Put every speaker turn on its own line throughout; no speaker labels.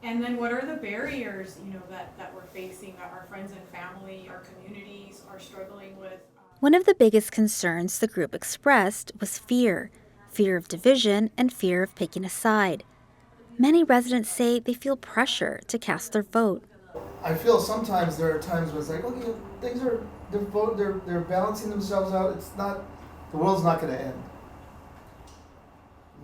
And then what are the barriers, that we're facing, that our friends and family, our communities are struggling with?
One of the biggest concerns the group expressed was fear of division and fear of picking a side. Many residents say they feel pressure to cast their vote.
I feel sometimes there are times when it's like, okay, things are they're balancing themselves out. It's not the world's not going to end.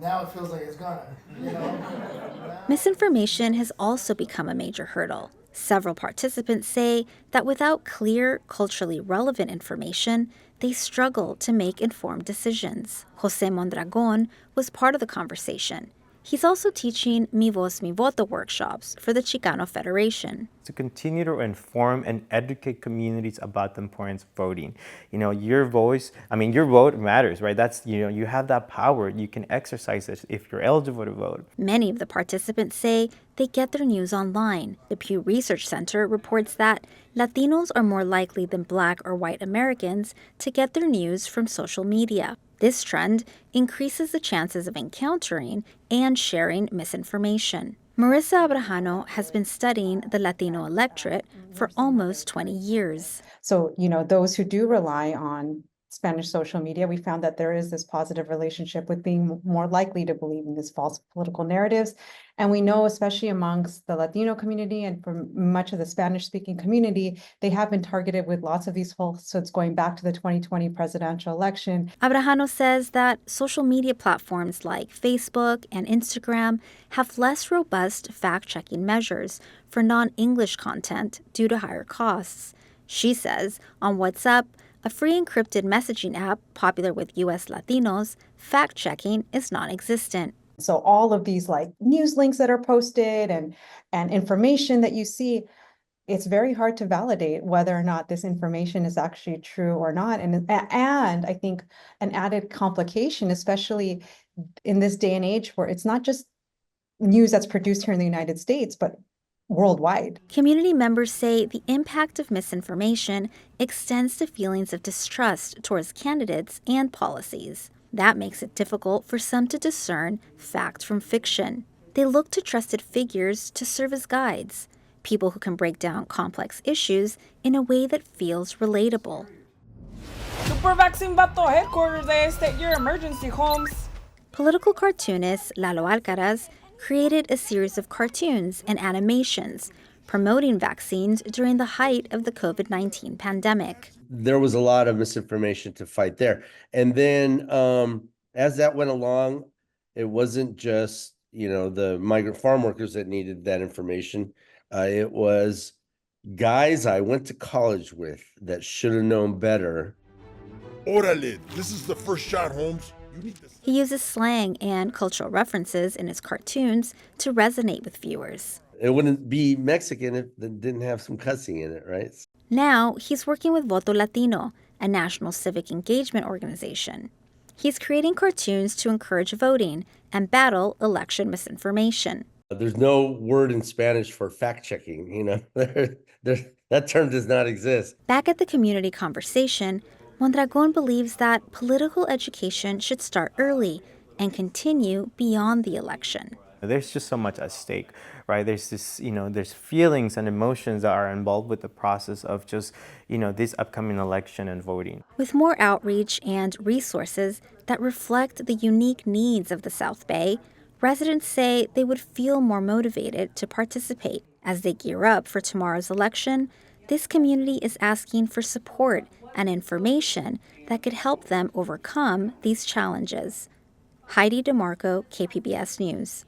Now it feels like it's gonna, you know.
Misinformation has also become a major hurdle. Several participants say that without clear, culturally relevant information, they struggle to make informed decisions. Jose Mondragon was part of the conversation. He's also teaching Mi Voz, Mi Voto workshops for the Chicano Federation.
To continue to inform and educate communities about the importance of voting. Your vote matters, right? That's, you have that power. You can exercise it if you're eligible to vote.
Many of the participants say they get their news online. The Pew Research Center reports that Latinos are more likely than Black or white Americans to get their news from social media. This trend increases the chances of encountering and sharing misinformation. Marissa Abrajano has been studying the Latino electorate for almost 20 years.
So, those who do rely on Spanish social media, we found that there is this positive relationship with being more likely to believe in these false political narratives. And we know, especially amongst the Latino community and for much of the Spanish-speaking community, they have been targeted with lots of these falsehoods going back to the 2020 presidential election.
Abrajano says that social media platforms like Facebook and Instagram have less robust fact-checking measures for non-English content due to higher costs. She says on WhatsApp, a free encrypted messaging app popular with U.S. Latinos, fact-checking is non-existent.
So all of these news links that are posted and information that you see, it's very hard to validate whether or not this information is actually true or not. And I think an added complication, especially in this day and age where it's not just news that's produced here in the United States, but worldwide.
Community members say the impact of misinformation extends to feelings of distrust towards candidates and policies. That makes it difficult for some to discern fact from fiction. They look to trusted figures to serve as guides, people who can break down complex issues in a way that feels relatable.
Super Vaccine Vato headquarters, your emergency homes.
Political cartoonist Lalo Alcaraz created a series of cartoons and animations promoting vaccines during the height of the COVID-19 pandemic.
There was a lot of misinformation to fight there. And then as that went along, it wasn't just, the migrant farm workers that needed that information. It was guys I went to college with that should have known better.
Orale, this is the first shot, Holmes.
He uses slang and cultural references in his cartoons to resonate with viewers.
It wouldn't be Mexican if it didn't have some cussing in it, right?
Now, he's working with Voto Latino, a national civic engagement organization. He's creating cartoons to encourage voting and battle election misinformation.
There's no word in Spanish for fact-checking, that term does not exist.
Back at the community conversation, Mondragon believes that political education should start early and continue beyond the election.
There's just so much at stake, right? There's there's feelings and emotions that are involved with the process of just, this upcoming election and voting.
With more outreach and resources that reflect the unique needs of the South Bay, residents say they would feel more motivated to participate. As they gear up for tomorrow's election, this community is asking for support and information that could help them overcome these challenges. Heidi de Marco, KPBS News.